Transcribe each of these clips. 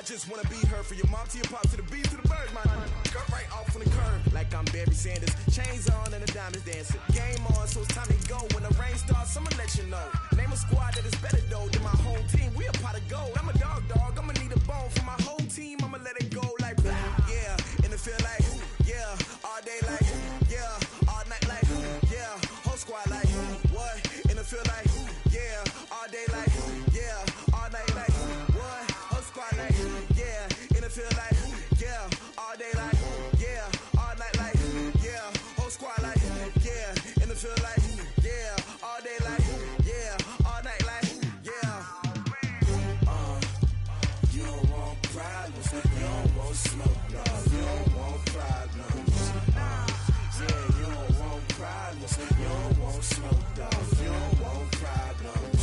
just wanna be her, from your mom to your pop to the beat to the bird, man. Cut right off on the curb, like I'm Barry Sanders. Chains on and the diamonds dancing. Game on, so it's time to go. When the rain starts, I'ma let you know. Name a squad that is better though than my whole team. We a pot of gold. I'm a dog. I'ma need a bone for my whole team. I'ma let it go like blah. Yeah, and it feel like yeah, all day like yeah, all night like yeah, whole squad like what? And it feel like yeah, all day like yeah, all night like what? Whole squad like yeah, and it feel like yeah, all day like yeah, all night like yeah, whole squad like yeah, and it feel like yeah, all day like yeah, all night like yeah. You don't want problems, you don't want smoke, no, you don't want problems. Yeah, you don't want problems, you don't want smoke, dog, you don't want problems.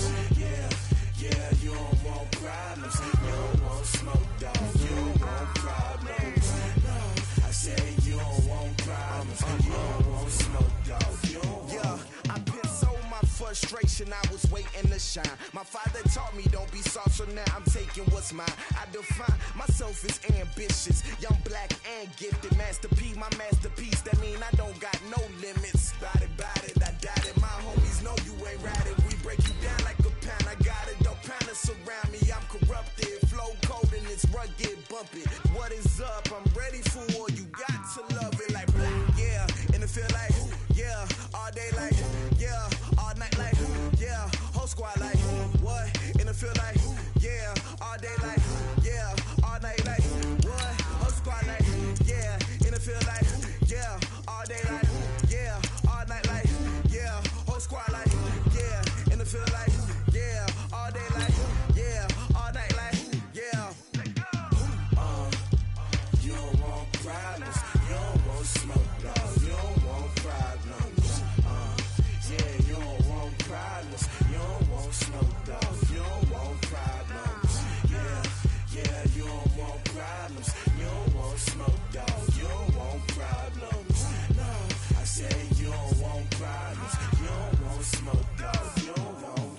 Yeah, you don't want problems, you don't want smoke, dog, you don't want problems. No, I say you don't want problems, you don't want smoke, dog, you don't want. Yeah, I've been so my frustration, I was waiting to shine. My father taught me don't be soft, so now I'm taking what's mine. I define myself as ambitious, young, black, and gifted. Master P, my masterpiece, that mean I don't got no limits. Bout it, I doubt it. My homies know you ain't ride it. We break you down like a pound. I got it, don't pound to surround me. I'm corrupted, flow cold and it's rugged, bump it. What is up? I'm ready for war. You got to love it like black, yeah. And it feel like yeah, all day like yeah, all night like yeah, whole squad like what? And it feel like yeah, all day like yeah, all night like what? Whole squad like yeah, and it feel like yeah, all day like yeah, all night like yeah, whole squad like yeah, and it feel like yeah, all day like yeah, all night like yeah. You don't want problems, you don't want smoke, dog, you don't want problems. Yeah, you don't want problems, you don't want smoke, dog, you don't want problems. Yeah, you don't want problems, you don't want smoke, dog, you don't want problems. No, I say you don't want problems, you don't want smoke, dog, you don't want.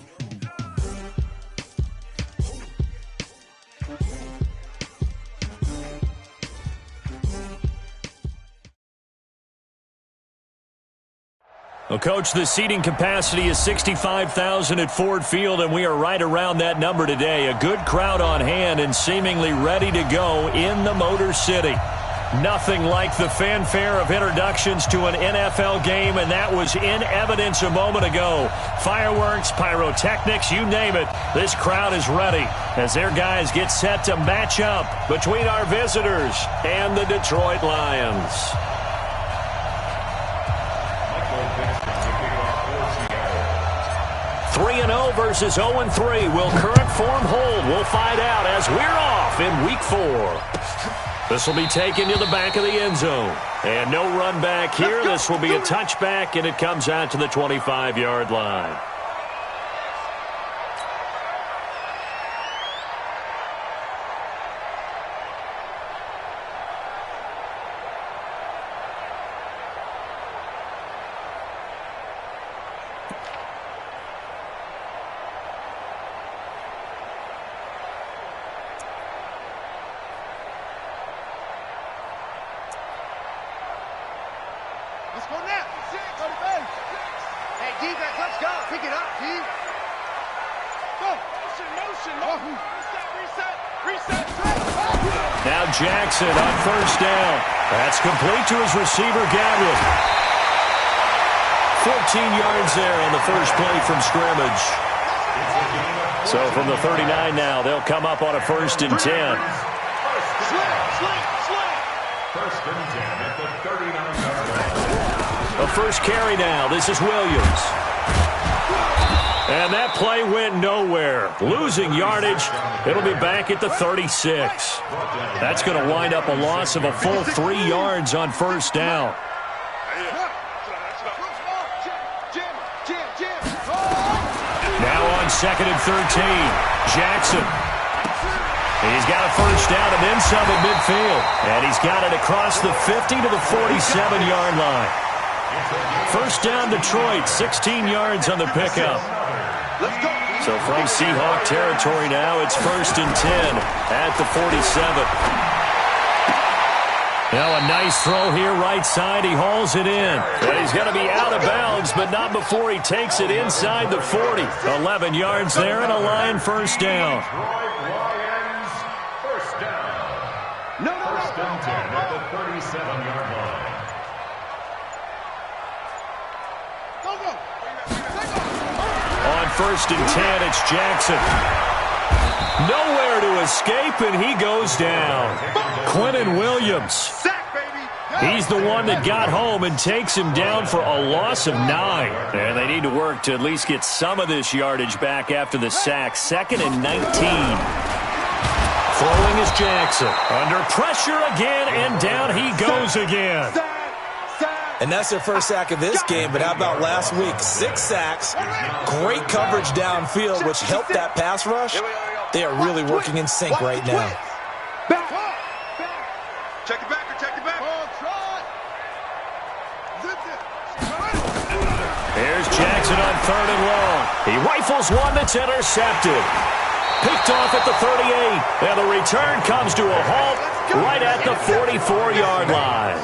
Well, Coach, the seating capacity is 65,000 at Ford Field, and we are right around that number today. A good crowd on hand and seemingly ready to go in the Motor City. Nothing like the fanfare of introductions to an NFL game, and that was in evidence a moment ago. Fireworks, pyrotechnics, you name it. This crowd is ready as their guys get set to match up between our visitors and the Detroit Lions. 3-0 versus 0-3. Will current form hold? We'll find out as we're off in Week 4. This will be taken to the back of the end zone. And no run back here. This will be a touchback, and it comes out to the 25-yard line. Let's go now. Go to base. Hey, defense, let's go. Pick it up, G. Go. Motion. Reset. Now Jackson on first down. That's complete to his receiver, Gatlin. 14 yards there on the first play from scrimmage. So from the 39 now, they'll come up on a 1st and 10. First and 10 at the 39-yard line. A first carry now. This is Williams. And that play went nowhere. Losing yardage. It'll be back at the 36. That's going to wind up a loss of a full 3 yards on first down. Now on 2nd and 13. Jackson. He's got a first down and then some at midfield. And he's got it across the 50 to the 47-yard line. First down Detroit, 16 yards on the pickup. So from Seahawk territory now, it's 1st and 10 at the 47. Now a nice throw here right side. He hauls it in. And he's going to be out of bounds, but not before he takes it inside the 40. 11 yards there and a Lion first down. Lions first down. First and 10 at the 37-yard line. On 1st and 10, it's Jackson. Nowhere to escape, and he goes down. Quinnen Williams. He's the one that got home and takes him down for a loss of 9. And they need to work to at least get some of this yardage back after the sack. 2nd and 19. Throwing is Jackson. Under pressure again, and down he goes again. And that's their first sack of this game, but how about last week? 6 sacks, great coverage downfield, which helped that pass rush. They are really working in sync right now. Check it back, check it back. Here's Jackson on 3rd and long. He rifles one that's intercepted. Picked off at the 38, and the return comes to a halt right at the 44-yard line.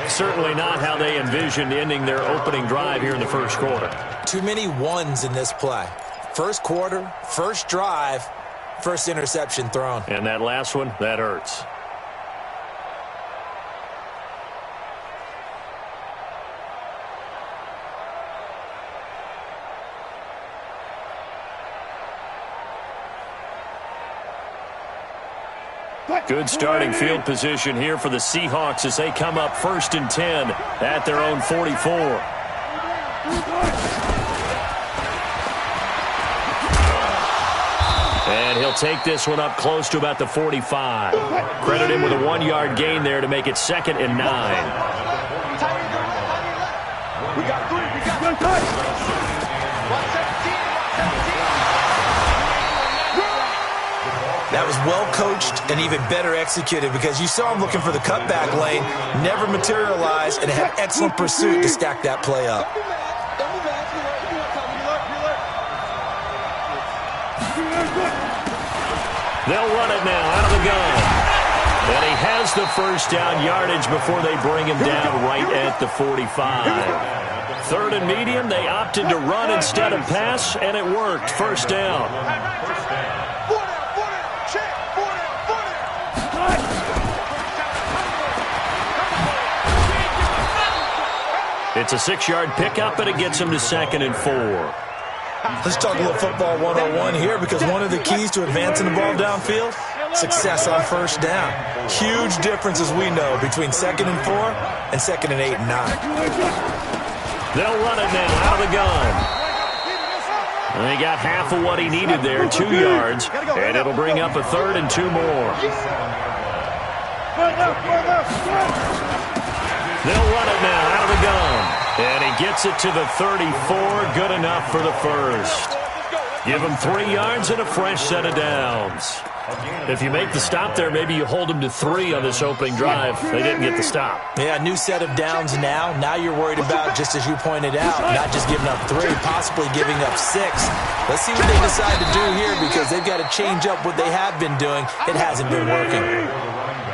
Certainly not how they envisioned ending their opening drive here in the first quarter. Too many ones in this play. First quarter, first drive, first interception thrown. And that last one, that hurts. Good starting field position here for the Seahawks as they come up 1st and 10 at their own 44. And he'll take this one up close to about the 45. Credit him with a 1-yard gain there to make it 2nd and 9. We got 3. We got 1 That was well coached and even better executed because you saw him looking for the cutback lane, never materialized, and had excellent pursuit to stack that play up. They'll run it now out of the gun. And he has the first down yardage before they bring him down right at the 45. 3rd and medium, they opted to run instead of pass, and it worked. First down. It's a 6-yard pickup, and it gets him to 2nd and 4. Let's talk a little football 101 here because one of the keys to advancing the ball downfield, success on first down. Huge difference, as we know, between 2nd and 4 and 2nd and 8 and 9. They'll run it now out of the gun. And he got half of what he needed there, 2 yards, and it'll bring up a 3rd and 2 more. They'll run it now out of the gun. And he gets it to the 34. Good enough for the first. Give him 3 yards and a fresh set of downs. If you make the stop there, maybe you hold them to 3 on this opening drive. They didn't get the stop. Yeah, new set of downs now. Now you're worried about, just as you pointed out, not just giving up 3, possibly giving up 6. Let's see what they decide to do here because they've got to change up what they have been doing. It hasn't been working.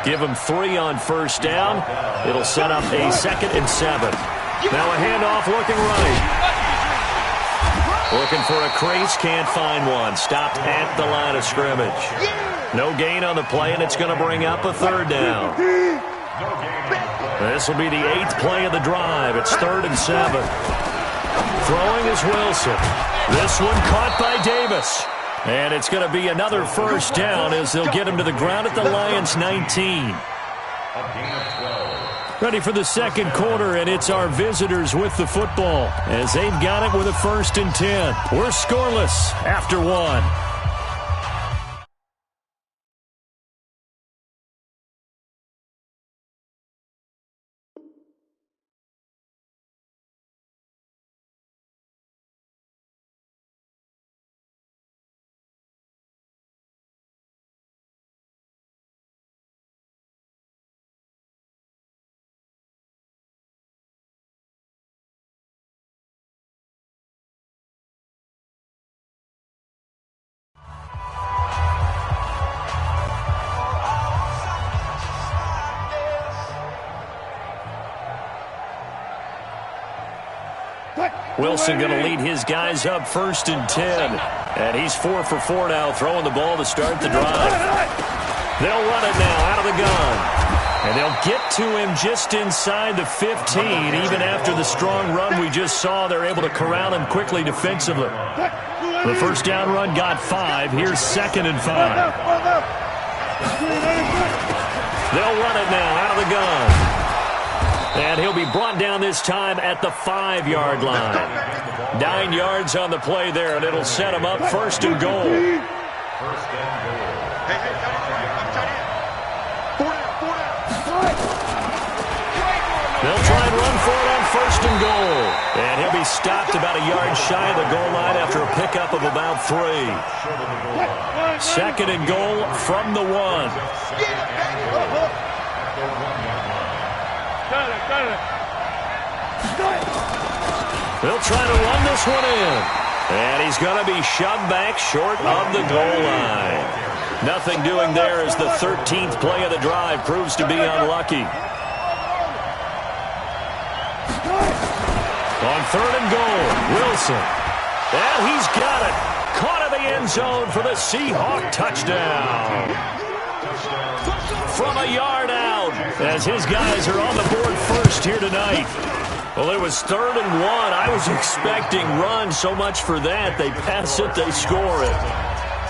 Give him 3 on first down. It'll set up a 2nd and 7. Now a handoff looking right. Looking for a crease, can't find one. Stopped at the line of scrimmage. No gain on the play, and it's going to bring up a 3rd down. This will be the 8th play of the drive. It's 3rd and 7. Throwing is Wilson. This one caught by Davis. And it's going to be another first down as they'll get him to the ground at the Lions' 19. Ready for the second quarter, and it's our visitors with the football as they've got it with a 1st and 10. We're scoreless after 1. Wilson going to lead his guys up 1st and 10. And he's 4 for 4 now, throwing the ball to start the drive. They'll run it now out of the gun. And they'll get to him just inside the 15. Even after the strong run we just saw, they're able to corral him quickly defensively. The first down run got 5. Here's 2nd and 5. They'll run it now out of the gun. And he'll be brought down this time at the 5-yard line. 9 yards on the play there, and it'll set him up 1st and goal. They'll try and run for it on 1st and goal. And he'll be stopped about a yard shy of the goal line after a pickup of about 3. 2nd and goal from the 1. They'll try to run this one in. And he's going to be shoved back short of the goal line. Nothing doing there as the 13th play of the drive proves to be unlucky. On 3rd and goal, Wilson. And he's got it. Caught in the end zone for the Seahawk touchdown. From a yard out, as his guys are on the board first here tonight. Well, it was 3rd and 1. I was expecting run, so much for that. They pass it, they score it.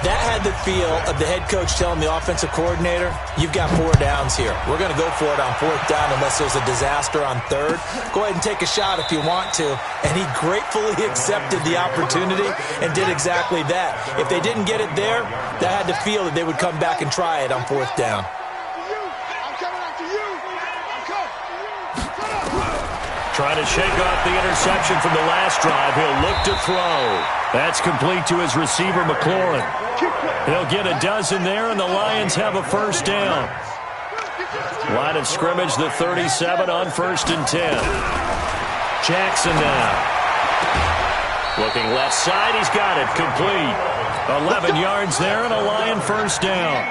That had the feel of the head coach telling the offensive coordinator, you've got 4 downs here. We're going to go for it on 4th down unless there's a disaster on 3rd. Go ahead and take a shot if you want to. And he gratefully accepted the opportunity and did exactly that. If they didn't get it there, that had the feel that they would come back and try it on 4th down. Trying to shake off the interception from the last drive. He'll look to throw. That's complete to his receiver, McLaurin. He'll get a dozen there, and the Lions have a 1st down. Line of scrimmage, the 37 on 1st and 10. Jackson now. Looking left side, he's got it. Complete. 11 yards there, and a Lion 1st down.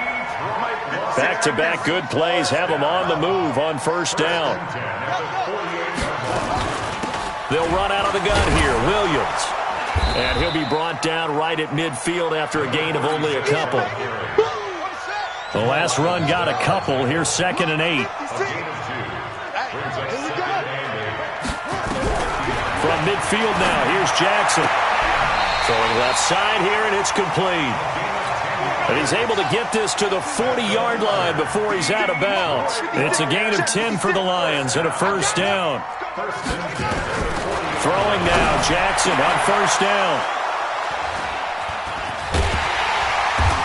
Back-to-back good plays have him on the move on 1st down. They'll run out of the gun here. Williams. And he'll be brought down right at midfield after a gain of only a couple. The last run got a couple. Here's 2nd and 8. From midfield now, here's Jackson. Throwing left side here, and it's complete. And he's able to get this to the 40-yard line before he's out of bounds. It's a gain of 10 for the Lions and a 1st down. Throwing now, Jackson on 1st down.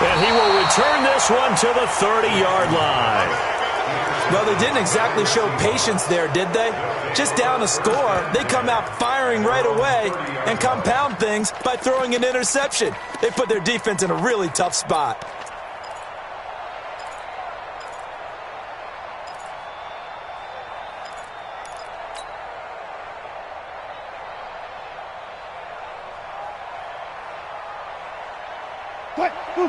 And he will return this one to the 30-yard line. Well, they didn't exactly show patience there, did they? Just down a score, they come out firing right away and compound things by throwing an interception. They put their defense in a really tough spot.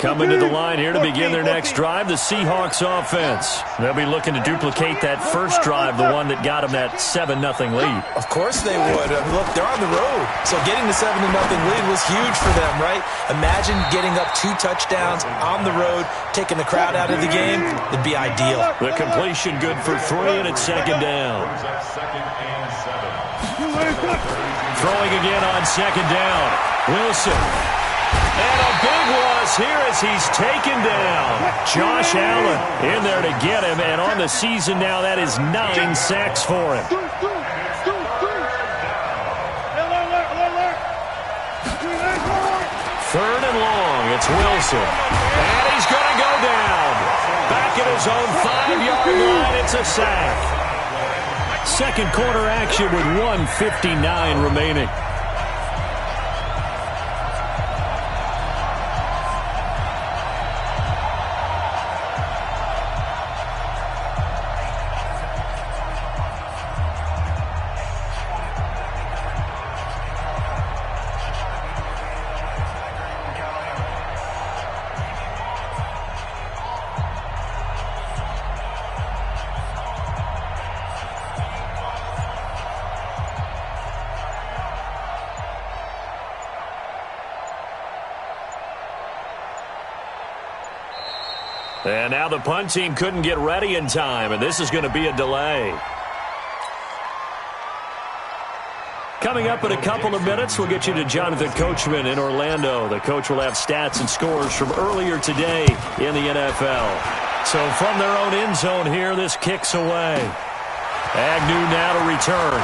Coming to the line here to begin their next drive, the Seahawks offense. They'll be looking to duplicate that first drive, the one that got them that 7-0 lead. Of course they would. Look, they're on the road. So getting the 7-0 lead was huge for them, right? Imagine getting up 2 touchdowns on the road, taking the crowd out of the game. It'd be ideal. The completion good for 3, and it's 2nd down. Throwing again on 2nd down. Wilson. And a big loss here as he's taken down. Josh Allen in there to get him, and on the season now, that is 9 sacks for him. 3rd and long, it's Wilson. And he's going to go down. Back at his own 5-yard line, it's a sack. Second quarter action with 1:59 remaining. And now the punt team couldn't get ready in time, and this is going to be a delay. Coming up in a couple of minutes, we'll get you to Jonathan Coachman in Orlando. The coach will have stats and scores from earlier today in the NFL. So from their own end zone here, this kicks away. Agnew now to return.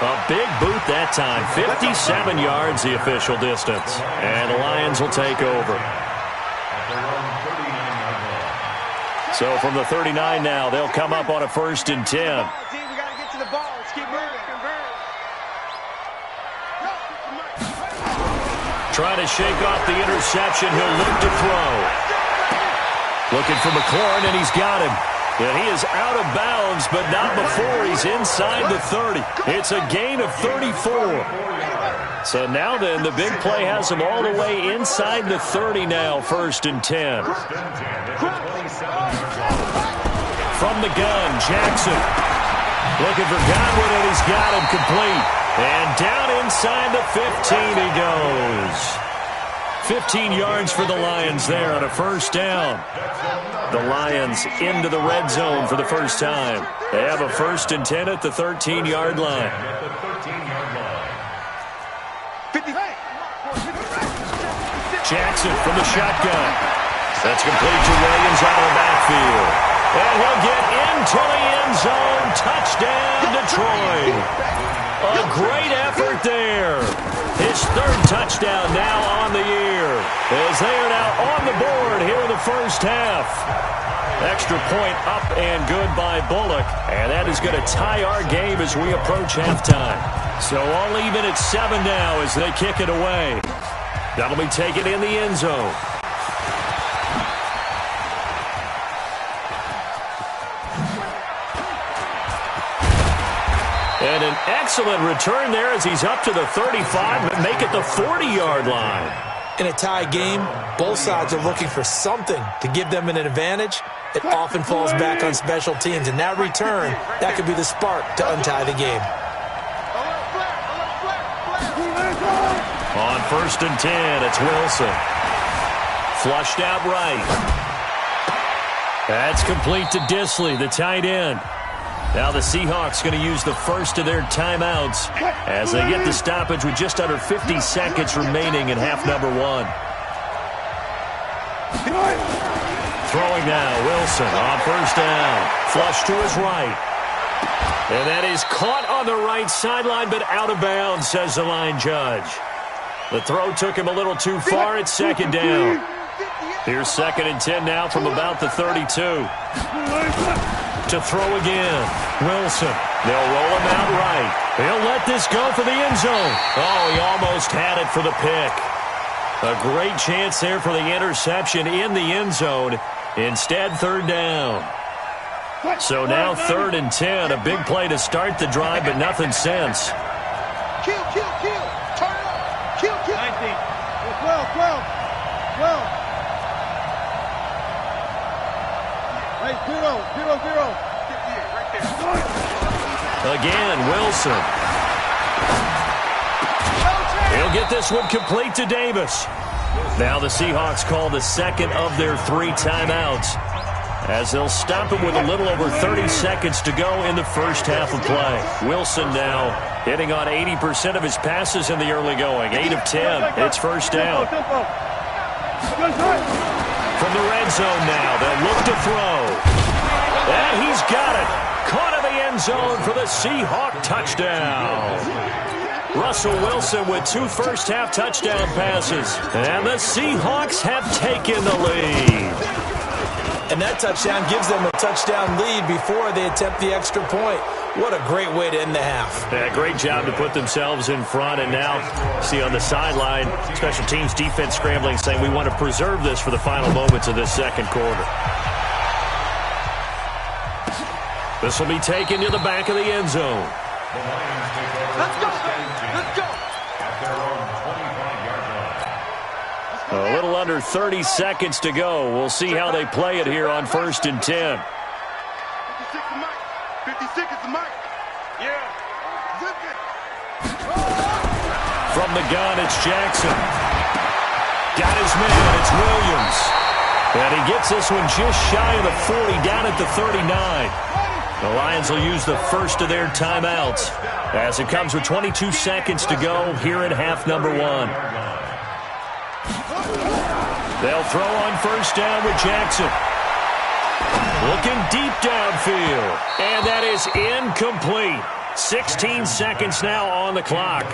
A big boot that time. 57 yards the official distance. And the Lions will take over. So from the 39 now, they'll come up on a 1st and 10. The ball. Let's keep moving. Trying to shake off the interception. He'll look to throw. Looking for McLaurin, and he's got him. And he is out of bounds, but not before he's inside the 30. It's a gain of 34. So now then, the big play has him all the way inside the 30 now, 1st and 10. From the gun, Jackson. Looking for Godwin, and he's got him complete. And down inside the 15 he goes. 15 yards for the Lions there on a 1st down. The Lions into the red zone for the first time. They have a 1st and 10 at the 13-yard line. Jackson from the shotgun. That's complete to Williams out of the backfield. And he'll get into the end zone. Touchdown, Detroit. A great effort there. His 3rd touchdown now on the year, as they are now on the board here in the first half. Extra point up and good by Bullock, and that is going to tie our game as we approach halftime. So all even at 7 now as they kick it away. That'll be taken in the end zone. And an excellent return there as he's up to the 35, but make it the 40-yard line. In a tie game, both sides are looking for something to give them an advantage. It often falls back on special teams, and that return, that could be the spark to untie the game. On 1st and 10, it's Wilson. Flushed out right. That's complete to Disley, the tight end. Now the Seahawks going to use the first of their timeouts as they get the stoppage with just under 50 seconds remaining in half number 1. Throwing now, Wilson on 1st down. Flush to his right. And that is caught on the right sideline, but out of bounds, says the line judge. The throw took him a little too far at 2nd down. Here's 2nd and 10 now from about the 32. To throw again. Wilson. They'll roll him out right. He'll let this go for the end zone. Oh, he almost had it for the pick. A great chance there for the interception in the end zone. Instead, 3rd down. So now 3rd and 10. A big play to start the drive, but nothing since. Kill. Turn it up. Kill. 19. 12. Hey, 0. Again, Wilson. He'll get this one complete to Davis. Now the Seahawks call the 2nd of their 3 timeouts as they'll stop him with a little over 30 seconds to go in the first half of play. Wilson now hitting on 80% of his passes in the early going. 8 of 10. It's 1st down. From the red zone now, they'll look to throw. And he's got it. Caught in the end zone for the Seahawk touchdown. Russell Wilson with 2 first-half touchdown passes. And the Seahawks have taken the lead. And that touchdown gives them a touchdown lead before they attempt the extra point. What a great way to end the half. Yeah, great job to put themselves in front. And now, see on the sideline, special teams defense scrambling, saying we want to preserve this for the final moments of this 2nd quarter. This will be taken to the back of the end zone. Let's go. A little under 30 seconds to go. We'll see how they play it here on 1st and 10. 56 is the mic. Yeah. From the gun, it's Jackson. Got his man. It's Williams. And he gets this one just shy of the 40, down at the 39. The Lions will use the first of their timeouts as it comes with 22 seconds to go here in half number 1. They'll throw on first down with Jackson. Looking deep downfield. And that is incomplete. 16 seconds now on the clock.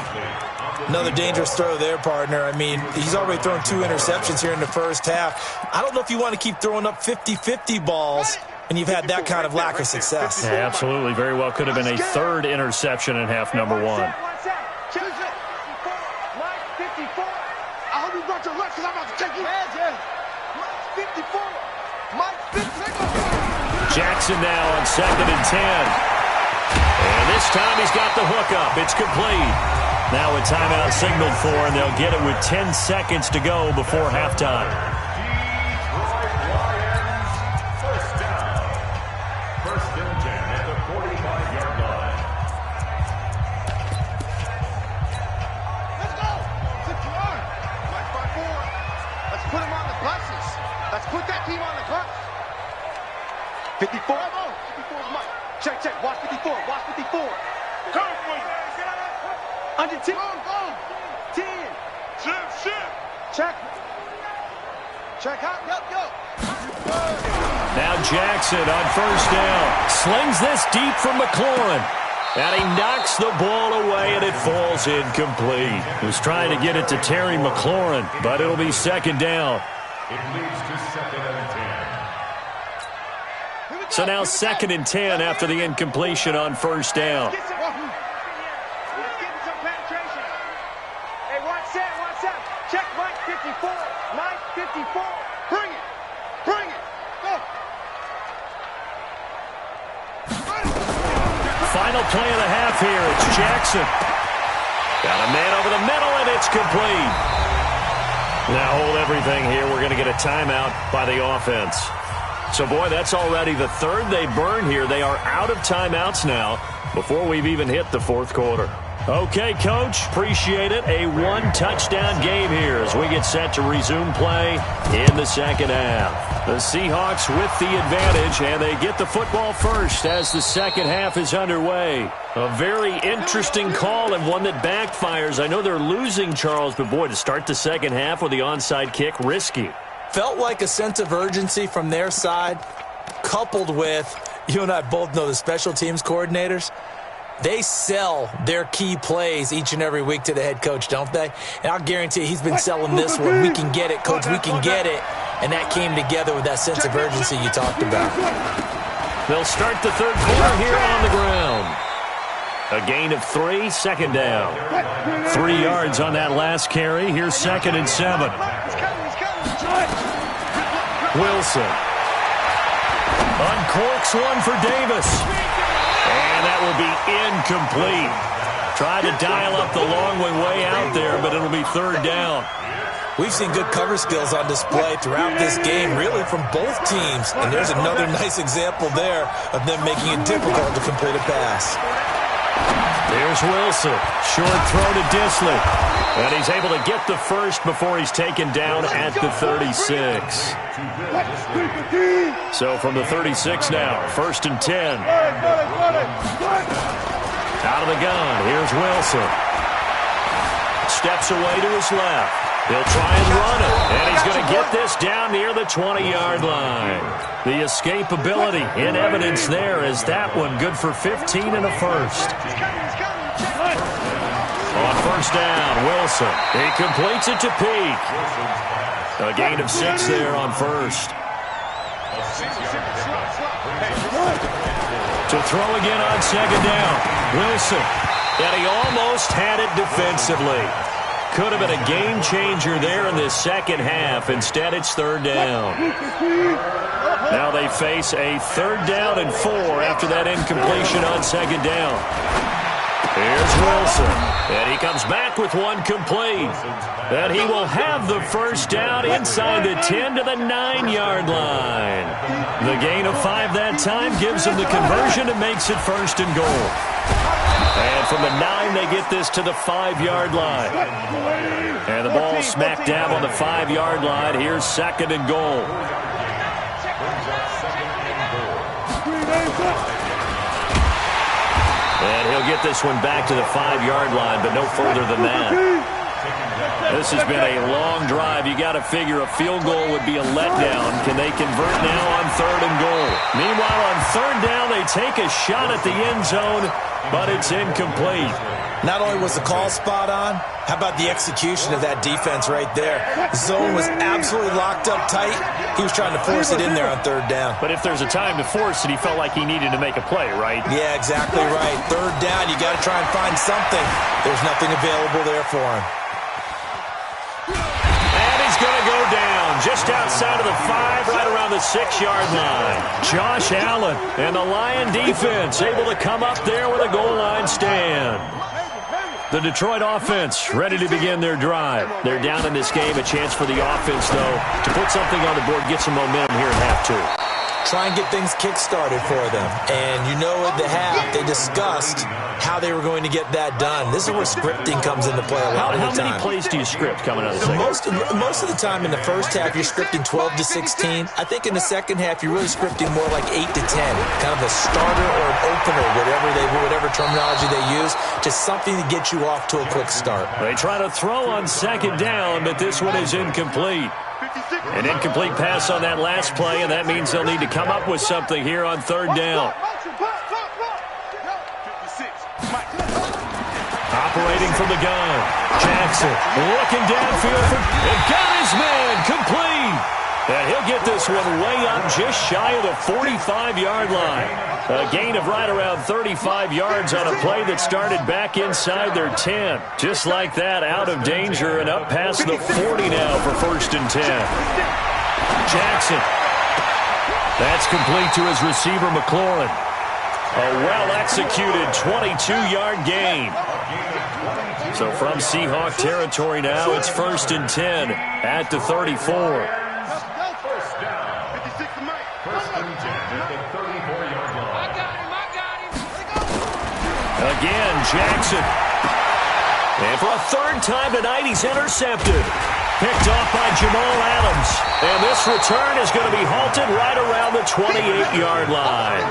Another dangerous throw there, partner. I mean, he's already thrown 2 interceptions here in the first half. I don't know if you want to keep throwing up 50-50 balls and you've had that kind of lack of success. Yeah, absolutely. Very well could have been a third interception in half number 1. I hope you brought your lunch because I'm about to take you. 54. Mike 54. Jackson now on 2nd and 10. And this time he's got the hookup. It's complete. Now a timeout signaled for, and they'll get it with 10 seconds to go before halftime. First down. First and 10 at the 45-yard line. Let's go. 6-yard. Mike 5-4. Let's put him on the buses. Let's put that team on the bus. 54. 54 is Mike. Check. Watch 54. Watch 54. Come on. Under 10. Go. 10. Check. Check out. Go. Now Jackson on first down. Slings this deep from McLaurin. And he knocks the ball away, and it falls incomplete. He was trying to get it to Terry McLaurin, but it'll be second down. It leads to 2nd and 10. So now 2nd and 10 after the incompletion on first down. Let's get some penetration. Hey, watch that. Check Mike 54. Mike 54. Bring it. Go. Final play of the half here. It's Jackson. Got a man over the middle, and it's complete. Now hold everything here. We're going to get a timeout by the offense. So, boy, that's already the third they burned here. They are out of timeouts now before we've even hit the fourth quarter. Okay, Coach, appreciate it. A one-touchdown game here as we get set to resume play in the second half. The Seahawks with the advantage, and they get the football first as the second half is underway. A very interesting call and one that backfires. I know they're losing, Charles, but, boy, to start the second half with the onside kick, risky. Felt like a sense of urgency from their side, coupled with, you and I both know the special teams coordinators, they sell their key plays each and every week to the head coach, don't they? And I'll guarantee he's been selling this one. We can get it, Coach, we can get it. And that came together with that sense of urgency you talked about. They'll start the third quarter here on the ground. A gain of 3, second down. 3 yards on that last carry. Here's 2nd and 7. Wilson. Uncorks one for Davis. And that will be incomplete. Try to dial up the long way out there, but it'll be third down. We've seen good cover skills on display throughout this game, really from both teams. And there's another nice example there of them making it difficult to complete a pass. There's Wilson. Short throw to Disley. And he's able to get the first before he's taken down at the 36. So from the 36 now, 1st and 10. Out of the gun, here's Wilson. Steps away to his left. He'll try and run it. And he's going to get this down near the 20-yard line. The escapability in evidence there as that one good for 15 and a first. On first down, Wilson. He completes it to Peak. A gain of 6 there on first. To throw again on second down, Wilson. And he almost had it defensively. Could have been a game changer there in the second half. Instead, it's third down. Now they face a 3rd down and 4 after that incompletion on second down. Here's Wilson. And he comes back with one complete. And he will have the first down inside the 10 to the 9-yard line. The gain of 5 that time gives him the conversion and makes it first and goal. And from the 9, they get this to the 5-yard line. And the ball smack dab on the 5-yard line. Here's second and goal. And he'll get this one back to the 5-yard line, but no further than that. This has been a long drive. You got to figure a field goal would be a letdown. Can they convert now on third and goal? Meanwhile, on third down, they take a shot at the end zone, but it's incomplete. Not only was the call spot on, how about the execution of that defense right there? Zone was absolutely locked up tight. He was trying to force it in there on third down. But if there's a time to force it, he felt like he needed to make a play, right? Yeah, exactly right. Third down, you got to try and find something. There's nothing available there for him. And he's going to go down just outside of the 5, right around the 6-yard line. Josh Allen and the Lion defense able to come up there with a goal line stand. The Detroit offense ready to begin their drive. They're down in this game. A chance for the offense, though, to put something on the board, get some momentum here in half 2. Try and get things kick-started for them. And you know at the half, they discussed how they were going to get that done. This is where scripting comes into play a lot of the time. How many plays do you script coming out of the second? Most of the time in the first half, you're scripting 12 to 16. I think in the second half, you're really scripting more like 8 to 10. Kind of a starter or an opener, whatever terminology they use. Just something to get you off to a quick start. They try to throw on second down, but this one is incomplete. An incomplete pass on that last play, and that means they'll need to come up with something here on third down. Operating from the gun, Jackson looking downfield and got his man complete. And he'll get this one way up just shy of the 45-yard line. A gain of right around 35 yards on a play that started back inside their 10. Just like that, out of danger and up past the 40 now for first and 10. Jackson. That's complete to his receiver, McLaurin. A well-executed 22-yard gain. So from Seahawk territory now, it's first and 10 at the 34. Again, Jackson. And for a third time tonight, he's intercepted. Picked off by Jamal Adams. And this return is going to be halted right around the 28-yard line.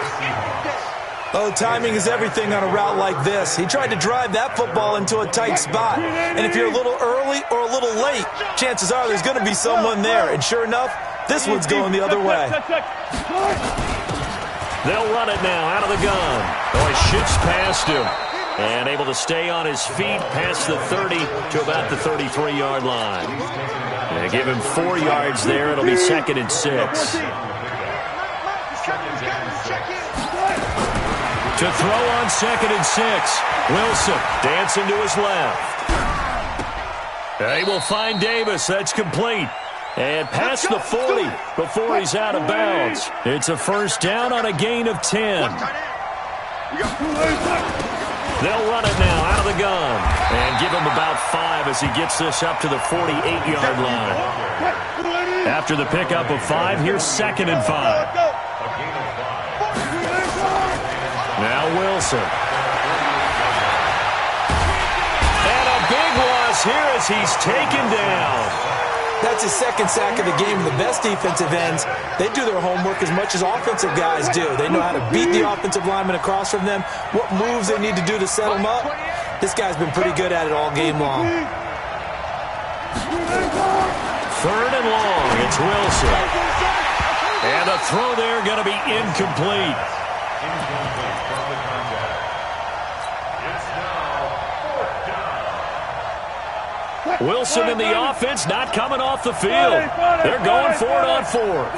Oh, timing is everything on a route like this. He tried to drive that football into a tight spot. And if you're a little early or a little late, chances are there's going to be someone there. And sure enough, this one's going the other way. They'll run it now out of the gun. Oh, he shifts past him. And able to stay on his feet past the 30 to about the 33-yard line. And give him 4 yards there. It'll be second and 6. To throw on second and 6. Wilson dancing to his left. They will find Davis. That's complete. And past the 40 before he's out of bounds. It's a first down on a gain of 10. They'll run it now out of the gun. And give him about 5 as he gets this up to the 48-yard line. After the pickup of 5, here's second and 5. Now Wilson. And a big loss here as he's taken down. That's his second sack of the game. The best defensive ends, they do their homework as much as offensive guys do. They know how to beat the offensive lineman across from them, what moves they need to do to set them up. This guy's been pretty good at it all game long. Third and long, it's Wilson. And a throw there going to be incomplete. Wilson in the offense not coming off the field. They're going for it on 4th.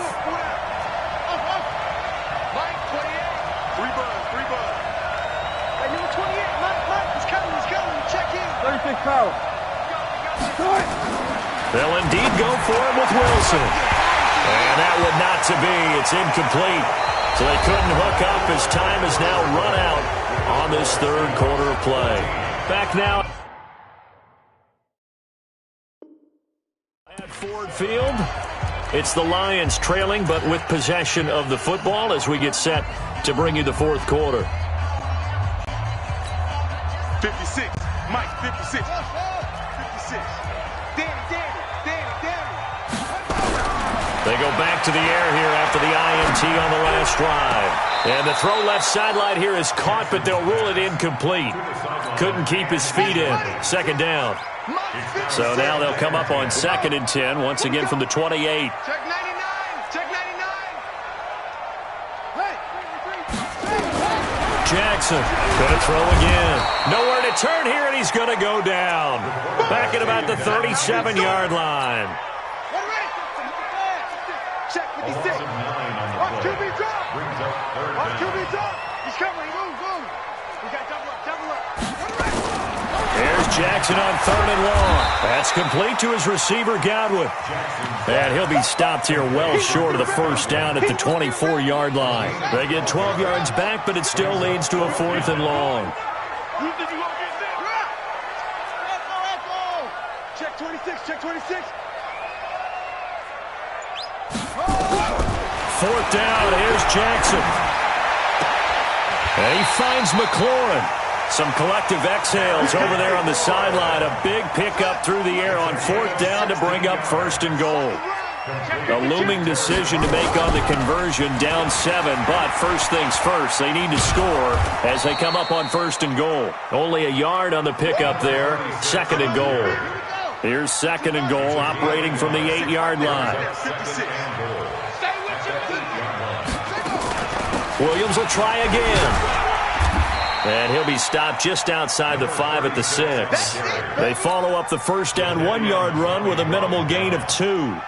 They'll indeed go for it with Wilson. And that would not to be. It's incomplete. So they couldn't hook up as time is now run out on this third quarter of play. Back now at Ford Field. It's the Lions trailing, but with possession of the football as we get set to bring you the fourth quarter. 56. Mike, 56. 56. Danny. They go back to the air here after the INT on the last drive. And the throw left sideline here is caught, but they'll rule it incomplete. Couldn't keep his feet in. Second down. So now they'll come up on 2nd and 10, once again from the 28. Check 99. Check 99. Jackson going to throw again. Nowhere to turn here, and he's going to go down. Back at about the 37-yard line. Check 56. On QB drop. On QB drop. He's coming. Move. We got double up. There's Jackson on 3rd and long. That's complete to his receiver, Godwin. And he'll be stopped here well short of the first down at the 24-yard line. They get 12 yards back, but it still leads to a 4th and long. Check 26. Check 26. 4th down. Here's Jackson. And he finds McLaurin. Some collective exhales over there on the sideline. A big pickup through the air on 4th down to bring up 1st and goal. A looming decision to make on the conversion, down 7. But first things first, they need to score as they come up on 1st and goal. Only a yard on the pickup there. 2nd and goal. Here's 2nd and goal, operating from the 8-yard line. Williams will try again. And he'll be stopped just outside the 5 at the 6. They follow up the first down 1-yard run with a minimal gain of 2.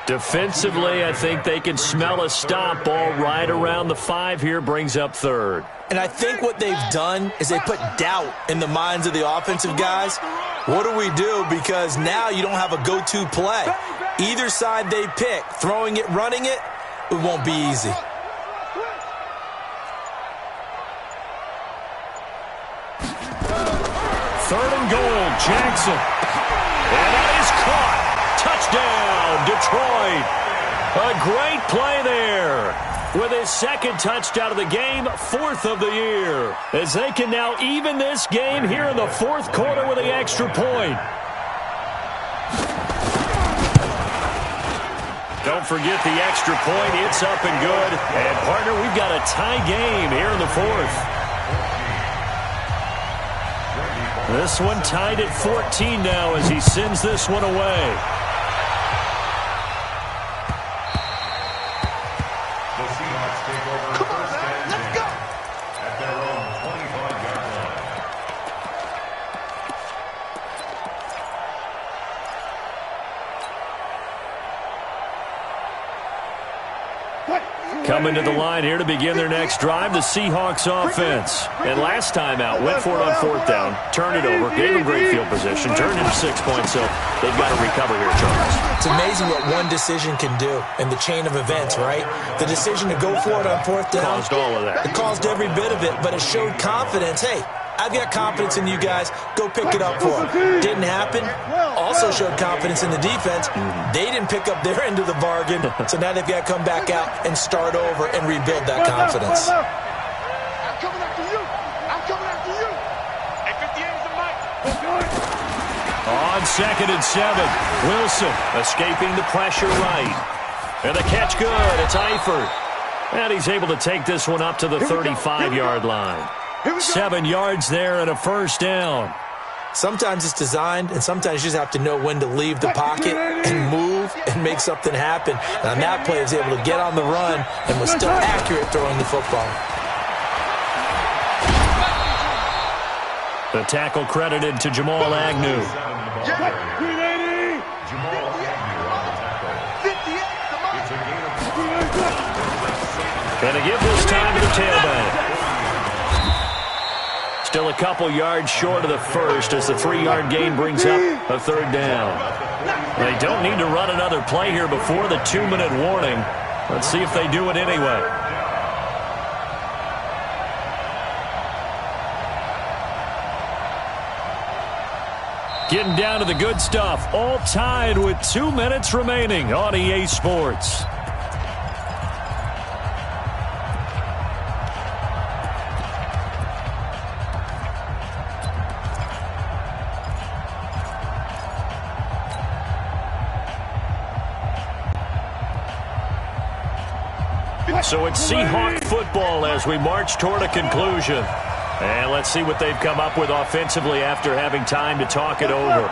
Defensively, I think they can smell a stop ball right around the 5 here, brings up 3rd. And I think what they've done is they put doubt in the minds of the offensive guys. What do we do? Because now you don't have a go-to play. Either side they pick, throwing it, running it, it won't be easy. 3rd and goal, Jackson. And that is caught. Touchdown, Detroit. A great play there. With his 2nd touchdown of the game, 4th of the year. As they can now even this game here in the 4th quarter with the extra point. Don't forget the extra point. It's up and good. And, partner, we've got a tie game here in the 4th. This one tied at 14 now as he sends this one away. The Seahawks take over first and 10 at their own 25-yard line. Coming to the line here to begin their next drive, the Seahawks offense. And last time out, went for it on 4th down, turned it over, gave them great field position, turned into 6 points, so they've got to recover here, Charles. It's amazing what one decision can do in the chain of events, right? The decision to go for it on 4th down. Caused all of that. It caused every bit of it, but it showed confidence. Hey, I've got confidence in you guys. Go pick it up for them. Didn't happen. Also showed confidence in the defense. They didn't pick up their end of the bargain, so now they've got to come back out and start over and rebuild that confidence. I'm coming after you. I'm coming after you. Hey, 58 is the mic. On 2nd and 7, Wilson escaping the pressure right. And the catch good. It's Eifert. And he's able to take this one up to the 35-yard line. 7 yards there and a first down. Sometimes it's designed, and sometimes you just have to know when to leave the pocket and move and make something happen. And on that play, he was able to get on the run and was still accurate throwing the football. The tackle credited to Jamal Agnew. Jamal Agnew on the tackle. 58. It's a gain of 4. And to give this time to the tailback. Still a couple yards short of the first as the 3-yard gain brings up a 3rd down. They don't need to run another play here before the 2-minute warning. Let's see if they do it anyway. Getting down to the good stuff. All tied with 2 minutes remaining on EA Sports. So it's Seahawk football as we march toward a conclusion. And let's see what they've come up with offensively after having time to talk it over.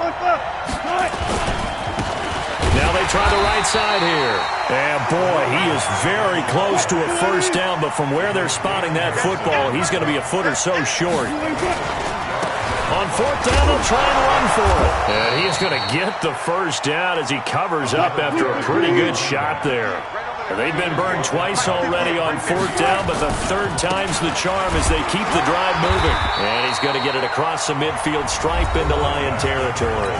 Now they try the right side here. And boy, he is very close to a first down, but from where they're spotting that football, he's going to be a foot or so short. On fourth down, they'll try and run for it. And he's going to get the first down as he covers up after a pretty good shot there. They've been burned twice already on fourth down, but the third time's the charm as they keep the drive moving. And he's going to get it across the midfield stripe into Lion territory.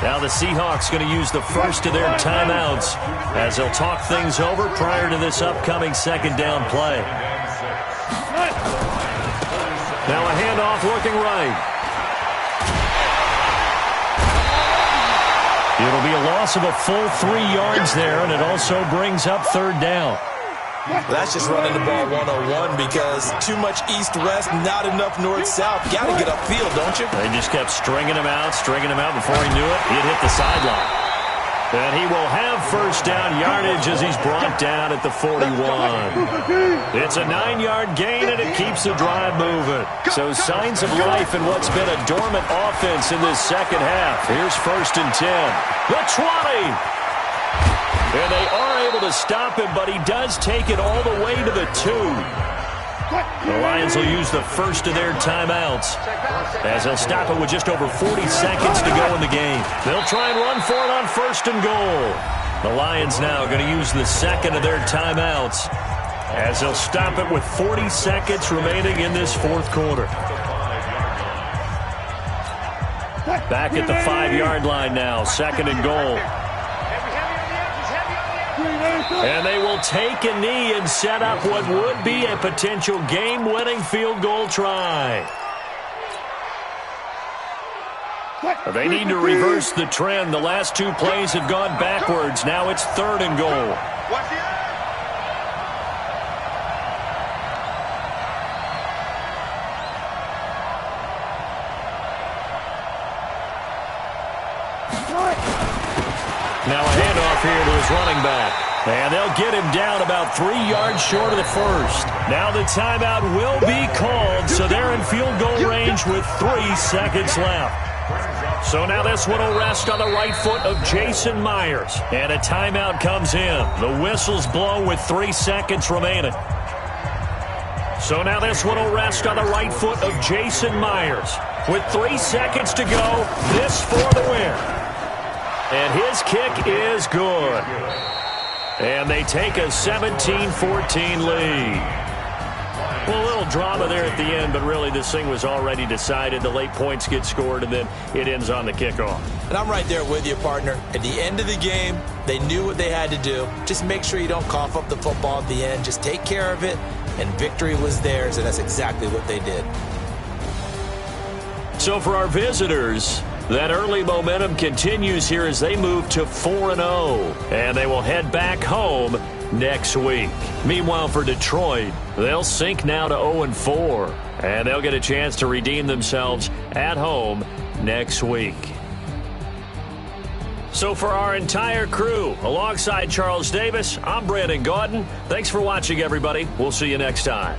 Now the Seahawks going to use the first of their timeouts as they'll talk things over prior to this upcoming second down play. Now a handoff looking right. It'll be a loss of a full 3 yards there, and it also brings up third down. Well, that's just running the ball 101 because too much east-west, not enough north-south. Got to get upfield, don't you? They just kept stringing him out before he knew it. He'd hit the sideline. And he will have first down yardage as he's brought down at the 41. It's a 9-yard gain, and it keeps the drive moving. So signs of life in what's been a dormant offense in this second half. Here's first and 10. The 20. And they are able to stop him, but he does take it all the way to the 2. The Lions will use the first of their timeouts as they'll stop it with just over 40 seconds to go in the game. They'll try and run for it on first and goal. The Lions now going to use the second of their timeouts as they'll stop it with 40 seconds remaining in this fourth quarter. Back at the 5-yard line now, second and goal. And they will take a knee and set up what would be a potential game-winning field goal try. They need to reverse the trend. The last 2 plays have gone backwards. Now it's third and goal. Now a handoff here to his running back. And they'll get him down about 3 yards short of the first. Now the timeout will be called, so they're in field goal range with 3 seconds left. So now this one will rest on the right foot of Jason Myers. And a timeout comes in. The whistles blow with 3 seconds remaining. So now this one will rest on the right foot of Jason Myers. With 3 seconds to go, this for the win. And his kick is good. And they take a 17-14 lead. Well, a little drama there at the end, but really this thing was already decided. The late points get scored, and then it ends on the kickoff. And I'm right there with you, partner. At the end of the game, they knew what they had to do. Just make sure you don't cough up the football at the end. Just take care of it, and victory was theirs, and that's exactly what they did. So for our visitors, that early momentum continues here as they move to 4-0, and they will head back home next week. Meanwhile, for Detroit, they'll sink now to 0-4, and they'll get a chance to redeem themselves at home next week. So for our entire crew, alongside Charles Davis, I'm Brandon Gaudin. Thanks for watching, everybody. We'll see you next time.